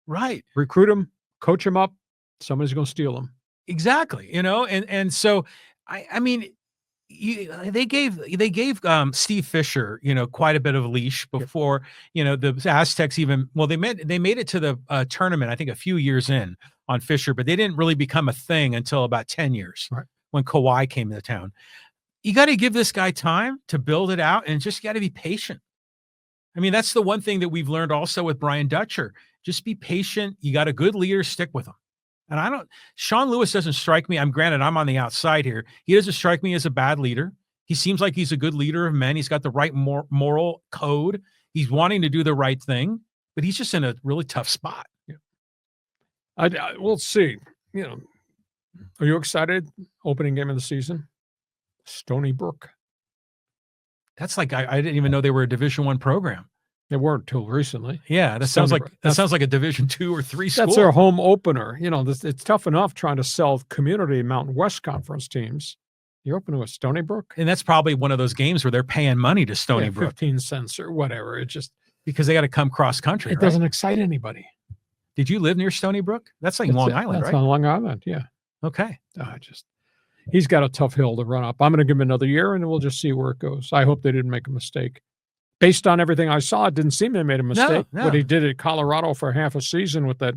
Right. Recruit them, coach them up, somebody's going to steal them. Exactly. And so I mean, they gave Steve Fisher, quite a bit of a leash before, the Aztecs even, well, they made it to the tournament, I think a few years in on Fisher, but they didn't really become a thing until about 10 years when Kawhi came to town. You got to give this guy time to build it out, and just got to be patient. I mean, that's the one thing that we've learned also with Brian Dutcher. Just be patient. You got a good leader, stick with him. And Sean Lewis doesn't strike me. I'm on the outside here. He doesn't strike me as a bad leader. He seems like he's a good leader of men. He's got the right moral code. He's wanting to do the right thing, but he's just in a really tough spot. Yeah. We'll see. Are you excited? Opening game of the season, Stony Brook. That's like, I didn't even know they were a Division I program. They weren't until recently. Yeah, that sounds like a Division II or III school. That's their home opener. It's tough enough trying to sell community Mountain West Conference teams. You're opening with Stony Brook, and that's probably one of those games where they're paying money to Stony Brook, 15 cents or whatever. It just because they got to come cross country. It doesn't excite anybody. Did you live near Stony Brook? That's like Long Island, right? That's on Long Island. Yeah. Okay. He's got a tough hill to run up. I'm going to give him another year, and we'll just see where it goes. I hope they didn't make a mistake. Based on everything I saw, it didn't seem they made a mistake. No. What he did at Colorado for half a season with that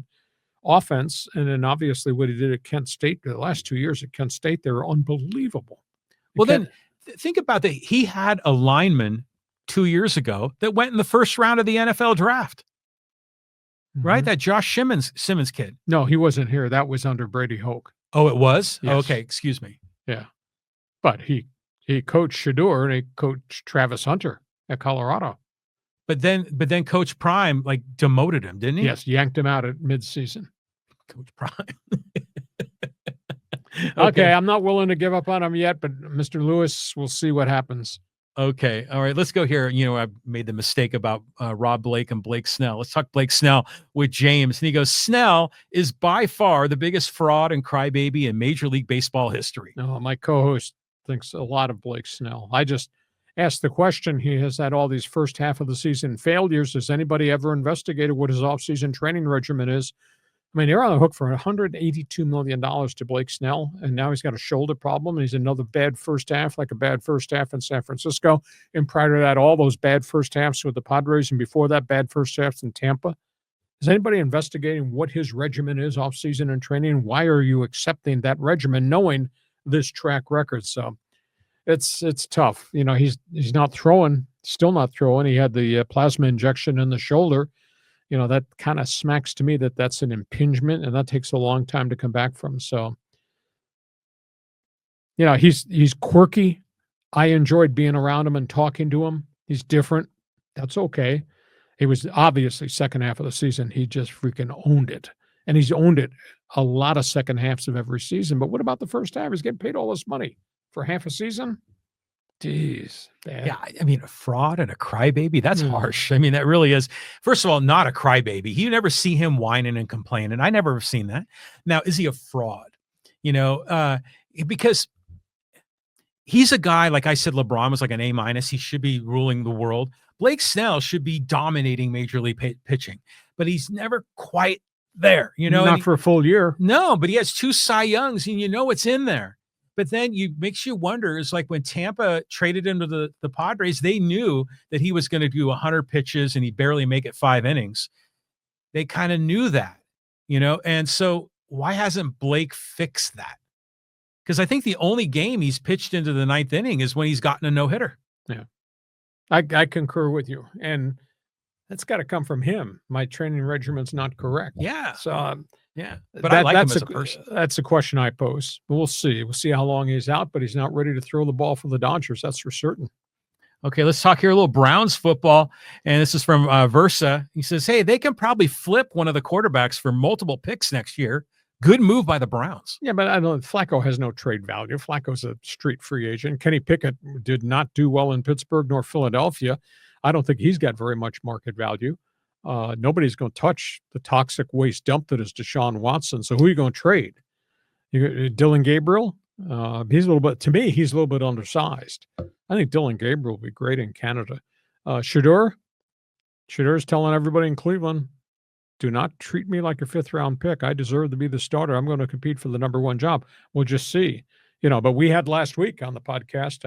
offense, and then obviously what he did at Kent State the last 2 years at Kent State, they were unbelievable. Well, then think about that. He had a lineman 2 years ago that went in the first round of the NFL draft, right? That Josh Simmons kid. No, he wasn't here. That was under Brady Hoke. Oh, it was? Yes. Oh, okay, excuse me. Yeah. But he coached Shador, and he coached Travis Hunter at Colorado. But then Coach Prime demoted him, didn't he? Yes, yanked him out at midseason. Coach Prime. Okay, I'm not willing to give up on him yet, but Mr. Lewis, we'll see what happens. Okay, all right, let's go here. I made the mistake about Rob Blake and Blake Snell. Let's talk Blake Snell with James. And he goes, Snell is by far the biggest fraud and crybaby in Major League Baseball history. No, my co-host thinks a lot of Blake Snell. I just asked the question. He has had all these first half of the season failures. Has anybody ever investigated what his offseason training regimen is? I mean, they're on the hook for $182 million to Blake Snell, and now he's got a shoulder problem, and he's another bad first half, like a bad first half in San Francisco. And prior to that, all those bad first halves with the Padres, and before that, bad first halves in Tampa. Is anybody investigating what his regimen is offseason and training? Why are you accepting that regimen knowing this track record? So it's tough. He's not throwing, still not throwing. He had the plasma injection in the shoulder. That kind of smacks to me that that's an impingement, and that takes a long time to come back from. So You know, he's quirky. I enjoyed being around him and talking to him. He's different. That's okay. He was obviously second half of the season. He just freaking owned it. And he's owned it a lot of second halves of every season. But what about the first half? He's getting paid all this money for half a season. Jeez. Bad. Yeah, I mean, a fraud and a crybaby, that's Mm. harsh. I mean, that really is. First of all, not a crybaby. You never see him whining and complaining. I never have seen that. Now, is he a fraud? You know, because he's a guy, like I said, LeBron was like an A-. He should be ruling the world. Blake Snell should be dominating major league pitching, but he's never quite there, you know. Not for a full year. No, but he has 2 Cy Youngs, and you know it's in there. But then makes you wonder, is like when Tampa traded him to the Padres, they knew that he was going to do 100 pitches and he barely make it 5 innings. They kind of knew that, you know, and so why hasn't Blake fixed that? Because I think the only game he's pitched into the 9th inning is when he's gotten a no-hitter. Yeah. I concur with you. And that's got to come from him. My training regimen's not correct. Yeah. So, yeah. But I like him as a person. That's a question I pose. We'll see. We'll see how long he's out, but he's not ready to throw the ball for the Dodgers. That's for certain. Okay, let's talk here a little Browns football. And this is from Versa. He says, hey, they can probably flip one of the quarterbacks for multiple picks next year. Good move by the Browns. Yeah, but I don't. Flacco has no trade value. Flacco's a street free agent. Kenny Pickett did not do well in Pittsburgh nor Philadelphia. I don't think he's got very much market value. Nobody's going to touch the toxic waste dump that is Deshaun Watson. So who are you going to trade? Dylan Gabriel? He's a little bit, to me, he's a little bit undersized. I think Dylan Gabriel will be great in Canada. Shedeur is telling everybody in Cleveland, do not treat me like a 5th round pick. I deserve to be the starter. I'm going to compete for the number 1 job. We'll just see. You know, but we had last week on the podcast,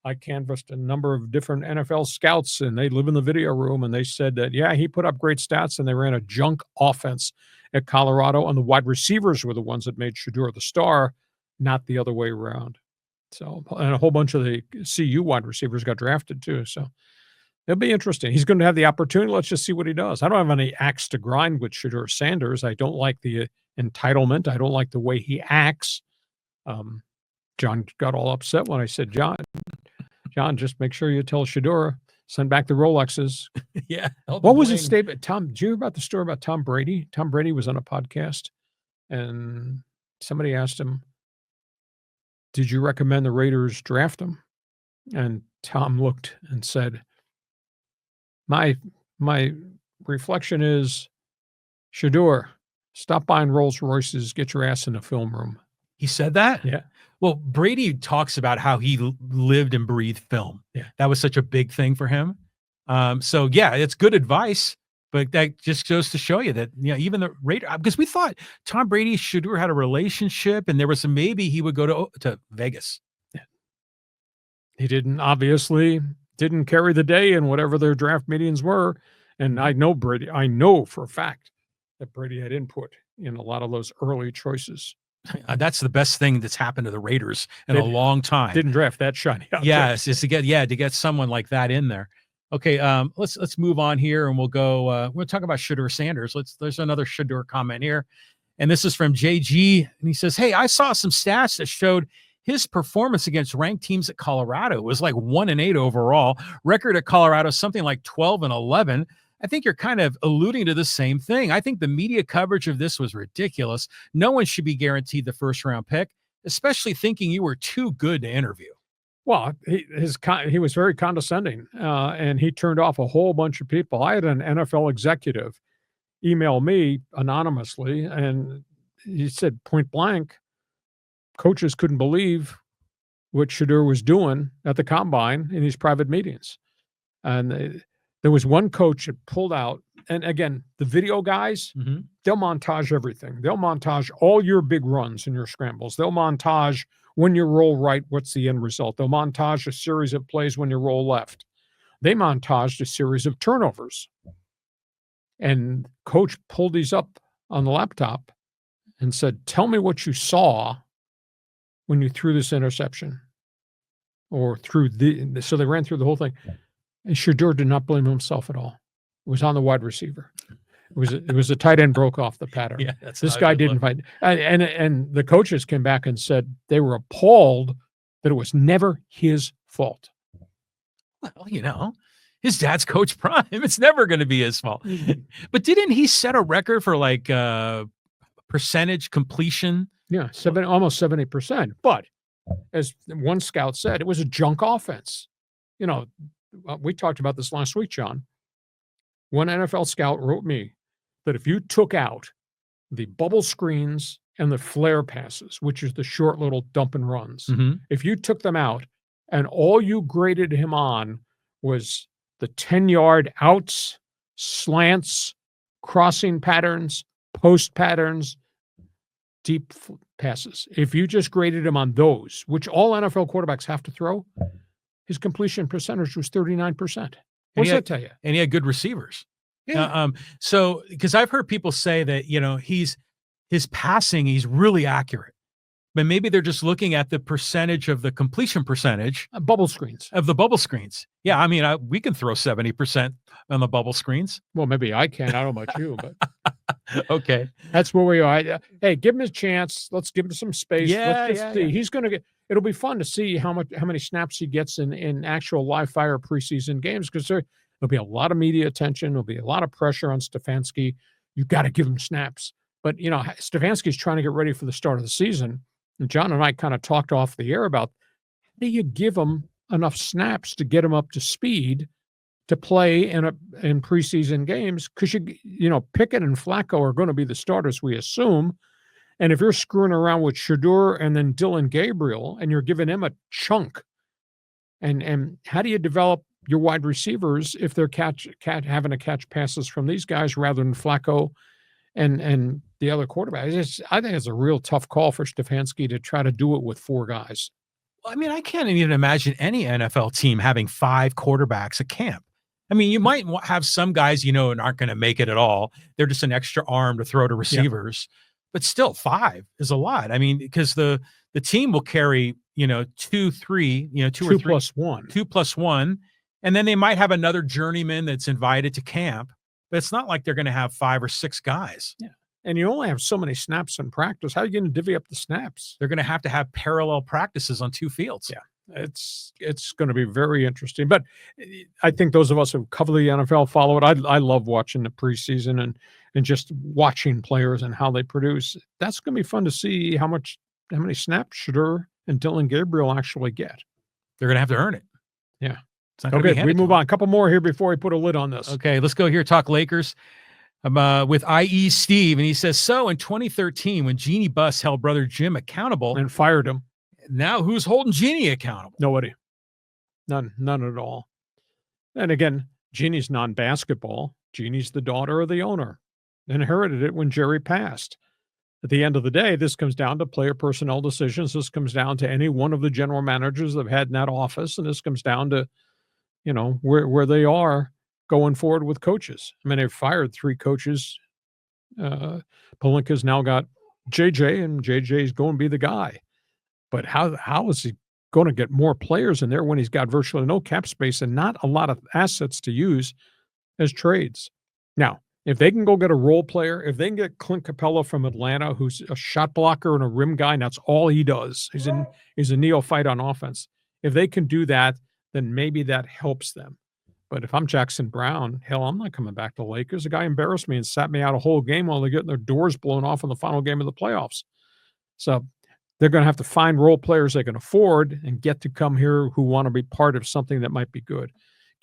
I canvassed a number of different NFL scouts, and they live in the video room, and they said that, yeah, he put up great stats, and they ran a junk offense at Colorado, and the wide receivers were the ones that made Shedeur the star, not the other way around. So, and a whole bunch of the CU wide receivers got drafted too. So it'll be interesting. He's going to have the opportunity. Let's just see what he does. I don't have any axe to grind with Shedeur Sanders. I don't like the entitlement. I don't like the way he acts. John got all upset when I said, John, just make sure you tell Shedeur, send back the Rolexes. Yeah. What was his statement? Tom, did you hear about the story about Tom Brady? Tom Brady was on a podcast, and somebody asked him, did you recommend the Raiders draft him? And Tom looked and said, my reflection is, Shedeur, stop buying Rolls Royces, get your ass in the film room. He said that? Yeah. Well, Brady talks about how he lived and breathed film. Yeah. That was such a big thing for him. So yeah, it's good advice, but that just goes to show you that, you know, even the Raiders, because we thought Tom Brady, Shedeur had a relationship, and there was maybe he would go to Vegas. Yeah. He obviously didn't carry the day in whatever their draft meetings were. And I know for a fact that Brady had input in a lot of those early choices. That's the best thing that's happened to the Raiders in a long time. Didn't draft that shiny. Yes, is to get someone like that in there. Okay, let's move on here, and we'll go. We'll talk about Shedeur Sanders. There's another Shedeur comment here, and this is from JG, and he says, "Hey, I saw some stats that showed his performance against ranked teams at Colorado was like 1-8 overall. Record at Colorado something like 12-11." I think you're kind of alluding to the same thing. I think the media coverage of this was ridiculous. No one should be guaranteed the 1st round pick, especially thinking you were too good to interview. Well, he was very condescending, and he turned off a whole bunch of people. I had an NFL executive email me anonymously, and he said point blank, coaches couldn't believe what Shedeur was doing at the combine in these private meetings. And there was one coach that pulled out, and again, the video guys, they'll montage everything. They'll montage all your big runs and your scrambles. They'll montage when you roll right, what's the end result. They'll montage a series of plays when you roll left. They montaged a series of turnovers. And coach pulled these up on the laptop and said, tell me what you saw when you threw this interception. Or so they ran through the whole thing. And Shedeur did not blame himself at all. It was on the wide receiver. It was a tight end broke off the pattern. Yeah, that's This not a guy good didn't look. fight. And the coaches came back and said they were appalled that it was never his fault. Well, his dad's Coach Prime. It's never going to be his fault. But didn't he set a record for like percentage completion? Yeah, almost 70%. But as one scout said, it was a junk offense. We talked about this last week, John. One NFL scout wrote me that if you took out the bubble screens and the flare passes, which is the short little dump and runs, if you took them out and all you graded him on was the 10-yard outs, slants, crossing patterns, post patterns, deep passes. If you just graded him on those, which all NFL quarterbacks have to throw, his completion percentage was 39%. What does that tell you? And he had good receivers. Yeah. So because I've heard people say that, his passing, he's really accurate. But maybe they're just looking at the percentage of the completion percentage Bubble screens. of the bubble screens. Yeah, I mean, we can throw 70% on the bubble screens. Well, maybe I can. I don't know about you, but okay. That's where we are. Hey, give him a chance. Let's give him some space. Let's just see. Yeah. He's going to get. It'll be fun to see how many snaps he gets in actual live fire preseason games, because there'll be a lot of media attention. There'll be a lot of pressure on Stefanski. You've got to give him snaps. But Stefanski's trying to get ready for the start of the season. And John and I kind of talked off the air about, how do you give him enough snaps to get him up to speed to play in preseason games? Because Pickett and Flacco are going to be the starters, we assume. And if you're screwing around with Shedeur and then Dylan Gabriel, and you're giving him a chunk, and how do you develop your wide receivers if they're having to catch passes from these guys rather than Flacco and the other quarterbacks? I think it's a real tough call for Stefanski to try to do it with 4 guys. Well, I mean, I can't even imagine any NFL team having 5 quarterbacks at camp. I mean, you might have some guys, and aren't going to make it at all. They're just an extra arm to throw to receivers. Yep. But still, 5 is a lot. I mean, because the team will carry, 2, 3, 2 or 3 plus 1. 2 plus 1. And then they might have another journeyman that's invited to camp. But it's not like they're going to have 5 or 6 guys. Yeah. And you only have so many snaps in practice. How are you going to divvy up the snaps? They're going to have parallel practices on 2 fields. Yeah. It's going to be very interesting. But I think those of us who cover the NFL follow it. I love watching the preseason and just watching players and how they produce. That's going to be fun to see how many snaps Shedeur and Dylan Gabriel actually get. They're going to have to earn it. Yeah. Okay, we move on. A couple more here before we put a lid on this. Okay, let's go here, talk Lakers. With IE Steve, and he says, so in 2013, when Jeannie Buss held brother Jim accountable and fired him, now who's holding Jeannie accountable? Nobody. None at all. And again, Jeannie's non-basketball. Jeannie's the daughter of the owner. Inherited it when Jerry passed. At the end of the day, this comes down to player personnel decisions. This comes down to any one of the general managers they've had in that office. And this comes down to, where they are going forward with coaches. I mean, they've fired 3 coaches. Pelinka's now got JJ, and JJ is going to be the guy. But how is he going to get more players in there when he's got virtually no cap space and not a lot of assets to use as trades? Now, if they can go get a role player, if they can get Clint Capella from Atlanta, who's a shot blocker and a rim guy, and that's all he does. He's a neophyte on offense. If they can do that, then maybe that helps them. But if I'm Jackson Brown, hell, I'm not coming back to the Lakers. The guy embarrassed me and sat me out a whole game while they're getting their doors blown off in the final game of the playoffs. So they're going to have to find role players they can afford and get to come here who want to be part of something that might be good.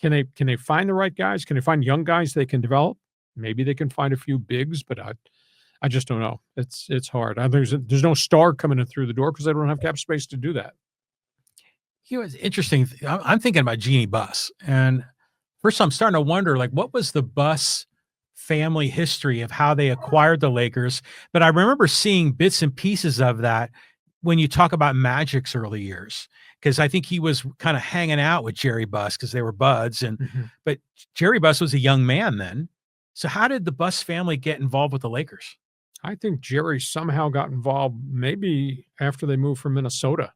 Can they find the right guys? Can they find young guys they can develop? Maybe they can find a few bigs, but I just don't know. It's hard. There's no star coming in through the door because they don't have cap space to do that. It's interesting. I'm thinking about Jeannie Buss, and first I'm starting to wonder, what was the Buss family history of how they acquired the Lakers? But I remember seeing bits and pieces of that when you talk about Magic's early years, because I think he was kind of hanging out with Jerry Buss because they were buds, but Jerry Buss was a young man then. So how did the Buss family get involved with the Lakers? I think Jerry somehow got involved maybe after they moved from Minnesota.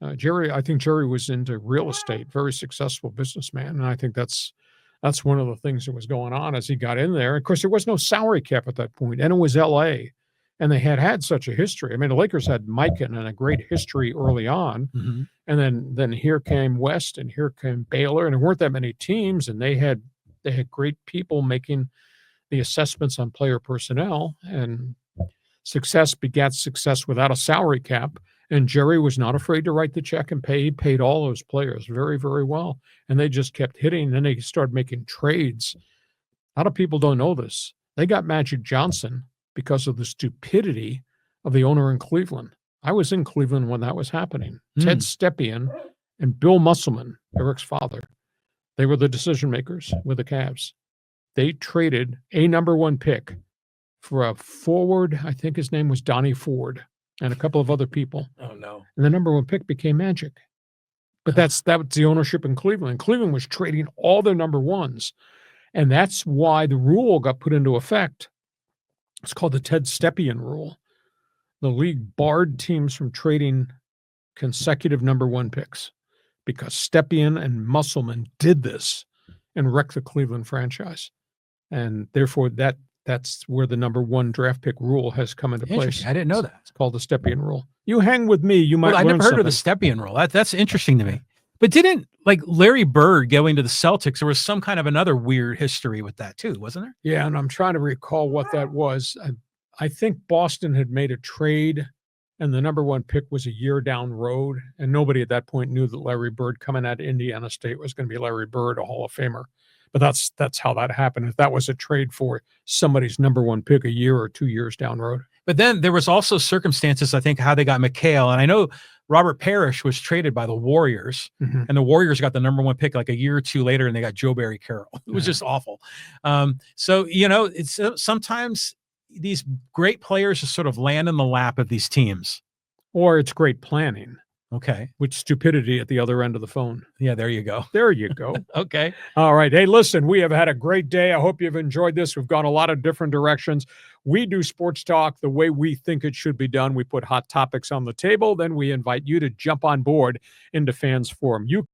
I think Jerry was into real estate, very successful businessman. And I think that's That's one of the things that was going on as he got in there. Of course, there was no salary cap at that point, and it was L.A., and they had such a history. I mean, the Lakers had Mike and a great history early on, and then here came West, and here came Baylor, and there weren't that many teams, and they had great people making the assessments on player personnel, and success begets success without a salary cap. And Jerry was not afraid to write the check and pay. He paid all those players very, very well. And they just kept hitting. Then they started making trades. A lot of people don't know this. They got Magic Johnson because of the stupidity of the owner in Cleveland. I was in Cleveland when that was happening. Ted Stepien and Bill Musselman, Eric's father, they were the decision makers with the Cavs. They traded a number 1 pick for a forward. I think his name was Donnie Ford, and a couple of other people. Oh, no. And the number 1 pick became Magic. But that was the ownership in Cleveland. Cleveland was trading all their number 1s. And that's why the rule got put into effect. It's called the Ted Stepien rule. The league barred teams from trading consecutive number 1 picks because Stepien and Musselman did this and wrecked the Cleveland franchise. And therefore, that's where the number 1 draft pick rule has come into place. I didn't know that. It's called the Stepien rule. You hang with me, you might learn I never heard of the something. Stepien rule. That's interesting to me. But didn't Larry Bird going to the Celtics, there was some kind of another weird history with that too, wasn't there? Yeah, and I'm trying to recall what that was. I think Boston had made a trade, and the number 1 pick was a year down road, and nobody at that point knew that Larry Bird coming out of Indiana State was going to be Larry Bird, a Hall of Famer. But that's how that happened. If that was a trade for somebody's number 1 pick a year or 2 years down the road. But then there was also circumstances, I think, how they got McHale. And I know Robert Parrish was traded by the Warriors, and the Warriors got the number 1 pick like a year or 2 later, and they got Joe Barry Carroll. It was just awful. So, it's sometimes these great players just sort of land in the lap of these teams. Or it's great planning. Okay. With stupidity at the other end of the phone. Yeah, there you go. There you go. Okay. All right. Hey, listen, we have had a great day. I hope you've enjoyed this. We've gone a lot of different directions. We do sports talk the way we think it should be done. We put hot topics on the table. Then we invite you to jump on board into Fans Forum. You